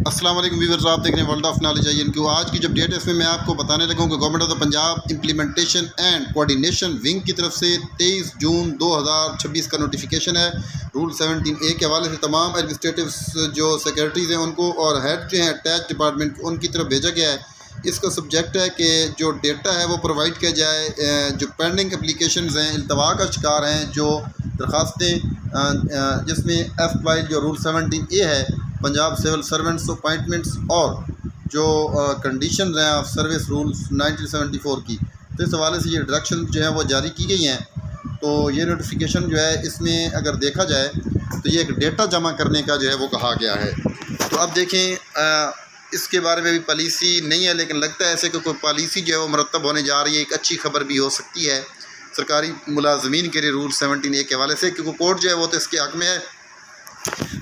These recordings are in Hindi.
अस्सलाम वालेकुम व्यूअर्स, आप देख रहे हैं वर्ल्ड ऑफ नॉलेज INQ। आज की जब डेट है इसमें मैं आपको बताने लगा हूँ कि government of the Punjab implementation and coordination wing की तरफ से 23 जून 2026 का नोटिफिकेशन है। रूल 17A के हवाले से तमाम एडमिनिस्ट्रेटिव जो सेक्रेटरीज़ हैं उनको और हेड जो हैं अटैच डिपार्टमेंट उनकी तरफ भेजा गया है। इसका सब्जेक्ट है कि जो डेटा है वो प्रोवाइड किया जाए, जो पेंडिंग एप्लीकेशन हैं, इल्तवा का शिकार हैं, जो दरख्वास्तें जिसमें F जो रूल 17A है पंजाब सिविल सर्वेंट्स अपॉइंटमेंट्स और जो कंडीशन हैं ऑफ सर्विस रूल्स 1974 की, तो इस हवाले से ये डायरेक्शन जो है वो जारी की गई हैं। तो ये नोटिफिकेशन जो है इसमें अगर देखा जाए तो ये एक डेटा जमा करने का जो है वो कहा गया है। तो अब देखें इसके बारे में भी पॉलिसी नहीं है, लेकिन लगता है ऐसे कि कोई पॉलिसी जो है वो मुरतब होने जा रही है। एक अच्छी खबर भी हो सकती है सरकारी मुलाजमीन के लिए रूल 17A के हवाले से, क्योंकि कोर्ट जो है वो तो इसके हक़ में है।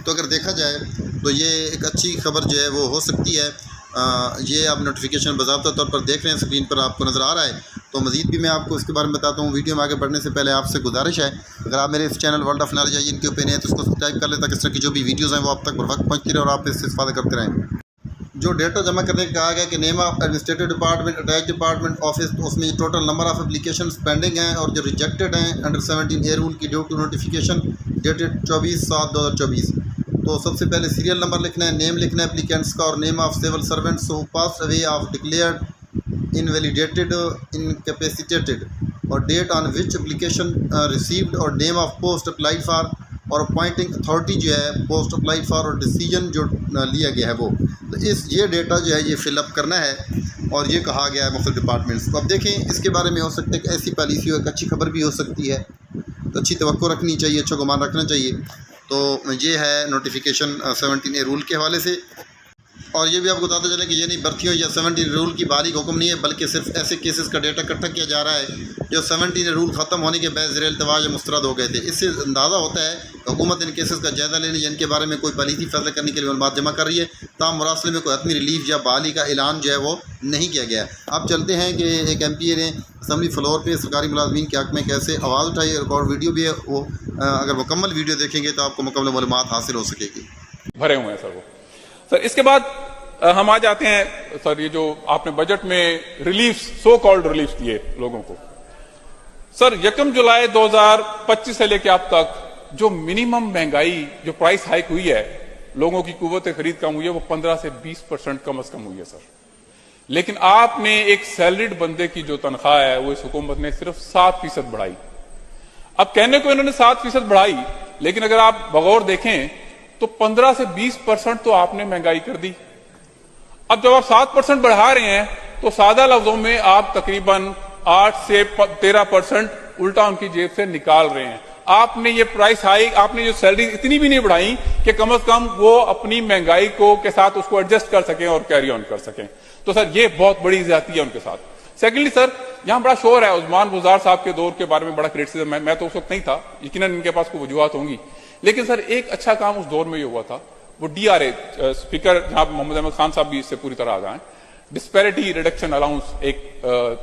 तो अगर देखा जाए तो ये एक अच्छी खबर जो है वो हो सकती है। ये आप नोटिफिकेशन बाज़ाब्ता तौर पर देख रहे हैं, स्क्रीन पर आपको नज़र आ रहा है। तो मज़ीद भी मैं आपको इसके बारे में बताता हूँ। वीडियो में आगे बढ़ने से पहले आपसे गुजारिश है, अगर आप मेरे इस channel world of knowledge INQ पे हैं तो उसको सब्सक्राइब कर लें ताकि इस तरह की जो भी वीडियोज़ हैं वो आप तक बर वक्त पहुँचती रहे और आप इससे इस्तेमाल करते रहें। जो डेटा जमा करने का कहा गया कि name of administrative department, attach department office, तो उसमें total number of application pending हैं और जो रिजेक्टेड हैं अंडर 17A रूल की ड्यू टू नोटिफिकेशन डेटेड 24/7/2024। तो सबसे पहले सीरियल नंबर लिखना है, नेम लिखना है एप्लीकेंट्स का और name of civil servants who passed away of declared invalidated incapacitated और date on which application received और name of post applied for और अपॉइंटिंग अथॉरिटी जो है पोस्ट अप्लाइड फॉर और डिसीजन जो लिया गया है वो। तो ये डेटा जो है ये फिलअप करना है और ये कहा गया है मुख्तलिफ डिपार्टमेंट्स को। अब देखें इसके बारे में हो सकता है कि ऐसी पॉलिसी हो, एक अच्छी खबर भी हो सकती है, तो अच्छी तवक्को रखनी चाहिए, अच्छा गुमान रखना चाहिए। तो ये है नोटिफिकेशन 17A रूल के हवाले से। और ये भी आपको बताते चलें कि ये नहीं भर्तियों या 17 रूल की बारीक हुक्म नहीं है, बल्कि सिर्फ ऐसे केसेस का डेटा इकट्ठा किया जा रहा है जो 17 रूल ख़त्म होने के बाद ज़ेर इल्तवा या मुस्तरद हो गए थे। इससे अंदाज़ा होता है हुकूमत इन केसेस का जायज़ा लेने जिनके बारे में कोई पॉलिसी फैसला करने के लिए मालूमात जमा कर रही है, ताम मुरासले में कोई हतमी रिलीफ या बहाली का ऐलान जो है वो नहीं किया गया। अब चलते हैं कि एक MP ने असम्बली फ्लोर पर सरकारी मुलाजमीन के हक़ में कैसे आवाज़ उठाई। रिकॉर्ड वीडियो भी है वो, अगर मुकम्मल वीडियो देखेंगे तो आपको मुकम्मल मालूमात हासिल हो सकेगी। भरे हुए हैं सर वो। सर इसके बाद हम आ जाते हैं सर, ये जो आपने बजट में रिलीफ, सो कॉल्ड रिलीफ दिए लोगों को। सर 1 जुलाई 2025 से लेकर अब तक जो मिनिमम महंगाई, जो प्राइस हाइक हुई है, लोगों की कुव्वत खरीद कम हुई है, वो 15 से 20% कम से कम हुई है सर। लेकिन आपने एक सैलरीड बंदे की जो तनख्वाह है वो इस हुकूमत ने सिर्फ 7% बढ़ाई। अब कहने को इन्होंने 7% बढ़ाई, लेकिन अगर आप बगौर देखें तो 15 से 20% तो आपने महंगाई कर दी। अब जब आप 7% बढ़ा रहे हैं तो सादा लफ्जों में आप तकरीबन 8 से 13% उल्टा उनकी जेब से निकाल रहे हैं। आपने ये प्राइस हाइक, आपने जो सैलरी इतनी भी नहीं बढ़ाई कि कम से कम वो अपनी महंगाई को के साथ उसको एडजस्ट कर सकें और कैरी ऑन कर सकें। तो सर ये बहुत बड़ी ज्यादती है उनके साथ। सेकेंडली सर, यहां बड़ा शोर है उस्मान बुज़दार साहब के दौर के बारे में, बड़ा क्रिटिसिज्म है। मैं तो उस वक्त नहीं था, यकीनन इनके पास कोई वजूहत होंगी, लेकिन सर एक अच्छा काम उस दौर में ये हुआ था, वो DRA स्पीकर जहां मोहम्मद अहमद खान साहब भी इससे पूरी तरह आ गए, डिस्पैरिटी रिडक्शन अलाउंस एक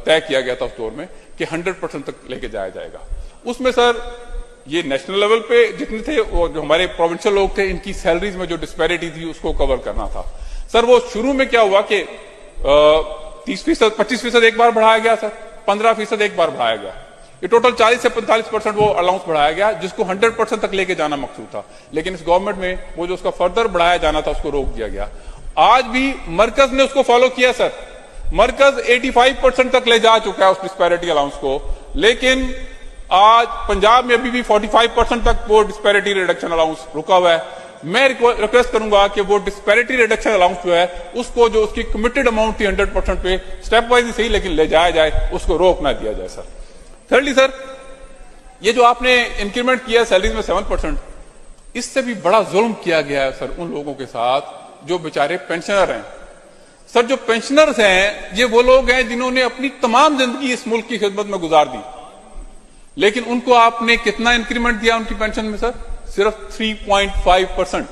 तय किया गया था उस दौर में कि 100% तक लेके जाया जाएगा। उसमें सर ये नेशनल लेवल पे जितने थे वो जो हमारे प्रोविंशियल लोग थे, इनकी सैलरीज में जो डिस्पैरिटी थी उसको कवर करना था। सर वो शुरू में क्या हुआ कि 30%, 25% एक बार बढ़ाया गया सर, 15% एक बार बढ़ाया गया, ये टोटल 40 से 45% वो अलाउंस बढ़ाया गया, जिसको 100% तक लेके जाना मकसूद था। लेकिन इस गवर्नमेंट में वो जो उसका फर्दर बढ़ाया जाना था उसको रोक दिया गया। आज भी मरकज ने उसको फॉलो किया सर, मरकज 85% तक ले जा चुका है उस डिस्पैरिटी अलाउंस को, लेकिन आज पंजाब में अभी भी 45% तक वो डिस्पैरिटी रिडक्शन अलाउंस रुका हुआ है। मैं रिक्वेस्ट करूंगा कि वो डिस्पैरिटी रिडक्शन अलाउंस जो है उसको, जो उसकी कमिटेड अमाउंट थी 100% पे, स्टेप वाइज ही सही लेकिन ले जाया जाए, उसको रोक ना दिया जाए सर। थर्डली सर, ये जो आपने इंक्रीमेंट किया सैलरीज में 7%, इससे भी बड़ा जुल्म किया गया है सर उन लोगों के साथ जो बेचारे पेंशनर हैं। सर जो पेंशनर्स हैं ये वो लोग हैं जिन्होंने अपनी तमाम जिंदगी इस मुल्क की खिदमत में गुजार दी, लेकिन उनको आपने कितना इंक्रीमेंट दिया उनकी पेंशन में सर? सिर्फ 3.5%।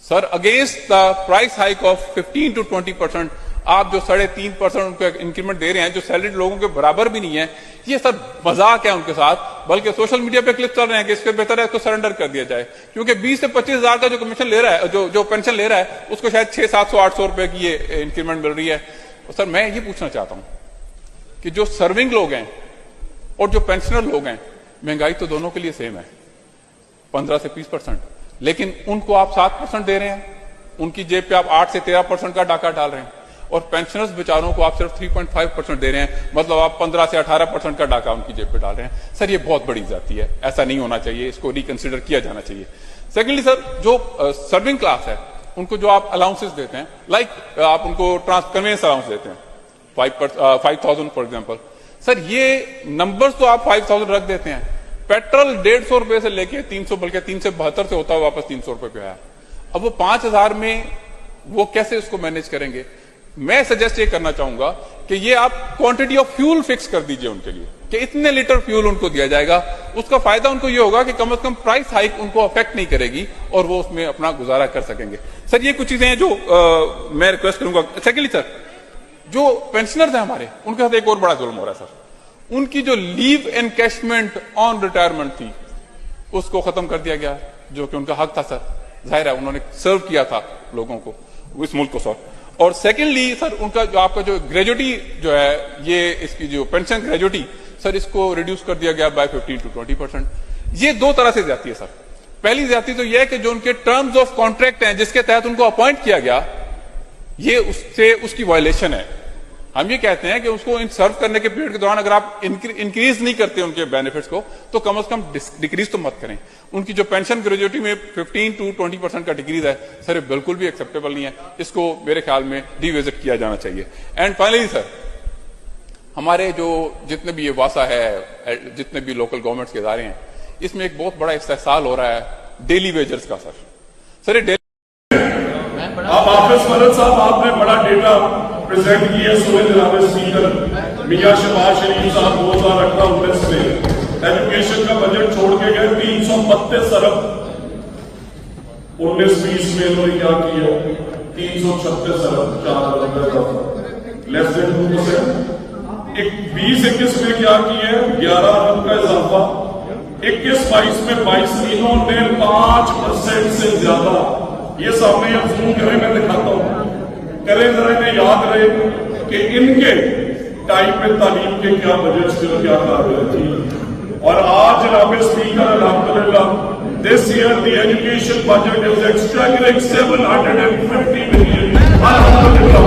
Sir against the price hike of 15 to 20% आप जो 3.5% उनको इंक्रीमेंट दे रहे हैं, जो सैलरीड लोगों के बराबर भी नहीं है, ये सर मजाक है उनके साथ। बल्कि सोशल मीडिया पे क्लिप चल रहे हैं कि इससे बेहतर है इसको सरेंडर कर दिया जाए, क्योंकि 20 से 25 हजार का जो कमीशन ले रहा है, जो पेंशन ले रहा है, उसको शायद 600-700-800 रुपए की ये इंक्रीमेंट मिल रही है। और सर मैं ये पूछना चाहता हूं कि जो सर्विंग लोग हैं और जो पेंशनर लोग हैं, महंगाई तो दोनों के लिए सेम है, 15 से 20%, लेकिन उनको आप 7% दे रहे हैं, उनकी जेब पे आप 8 से 13% का डाका डाल रहे हैं, और पेंशनर्स बेचारों को आप सिर्फ 3.5% दे रहे हैं, मतलब आप 15 से 18% का डाका उनकी जेब पे डाल रहे हैं। सर ये बहुत बड़ी ज्यादती है, ऐसा नहीं होना चाहिए, इसको रिकंसिडर किया जाना चाहिए। सेकेंडली सर, जो सर्विंग क्लास है उनको जो आप अलाउंसेस देते हैं, लाइक आप उनको कन्वेंस अलाउंस देते हैं 5,000 फॉर एग्जाम्पल, सर ये नंबर्स तो आप 5,000 रख देते हैं, पेट्रोल 150 रुपए से लेके 300, बल्कि 372 से होता हुआ वापस 300 रुपए पे आया। अब वो 5,000 में वो कैसे उसको मैनेज करेंगे? मैं सजेस्ट ये करना चाहूंगा कि ये आप क्वांटिटी ऑफ फ्यूल फिक्स कर दीजिए उनके लिए, कि इतने लीटर फ्यूल उनको दिया जाएगा, उसका फायदा उनको ये होगा कि कम से कम प्राइस हाइक उनको अफेक्ट नहीं करेगी और वो उसमें अपना गुजारा कर सकेंगे। सर ये कुछ चीजें हैं जो मैं रिक्वेस्ट करूंगा। सेकेंडली सर, जो पेंशनर्स हैं हमारे, उनके साथ एक और बड़ा जुल्म हो रहा है सर, उनकी जो लीव एनकैशमेंट ऑन रिटायरमेंट थी उसको खत्म कर दिया गया, जो कि उनका हक था सर, जाहिर है उन्होंने सर्व किया था लोगों को, इस मुल्क को सर। और सेकेंडली सर, उनका जो आपका जो ग्रेजुटी जो है, ये इसकी जो पेंशन ग्रेजुटी सर, इसको रिड्यूस कर दिया गया बाय 15 to 20%। ये दो तरह से ज्यादती है सर। पहली ज्यादती तो यह है कि जो उनके टर्म्स ऑफ कॉन्ट्रैक्ट हैं जिसके तहत उनको अपॉइंट किया गया, ये उससे उसकी वायलेशन है। हम ये कहते हैं कि उसको इन सर्व करने के पीरियड के दौरान अगर आप इंक्रीज नहीं करते उनके बेनिफिट्स को, तो कम से कम डिक्रीज तो मत करें। उनकी जो पेंशन ग्रेजुटी में 15 to 20% का डिक्रीज है सर, ये बिल्कुल भी एक्सेप्टेबल नहीं है, इसको मेरे ख्याल में रिविजिट किया जाना चाहिए। एंड फाइनली सर, हमारे जो जितने भी ये वासा है, जितने भी लोकल गवर्नमेंट्स के इदारे हैं, इसमें एक बहुत बड़ा इस्तेहसाल हो रहा है डेली वेजर्स का सर। ये आप हाफिज फरद साहब, आपने बड़ा डेटा प्रेजेंट किया। सुने जनाब स्पीकर मियां शहबाज शरीफ साहब 2018-19 में एजुकेशन का बजट छोड़ के गए 332 अरब। 19-20 में इन्होंने क्या किया? 336 अरब, 4 अरब, लेस देन 2%। 20-21 में क्या किया? 11 अरब का इजाफा। 21-22 में 22 इन्होंने 5% से ज्यादा। ये सामने आप जूम करें, मैं दिखाता हूं, करें जरा, इन्हें याद रहे कि इनके टाइम में तालीम के क्या बजट थे, क्या काबिलियत थी। और आज जनाब स्पीकर अल्हम्दुलिल्लाह, this year the education budget is extravagant 750 million. अल्हम्दुलिल्लाह।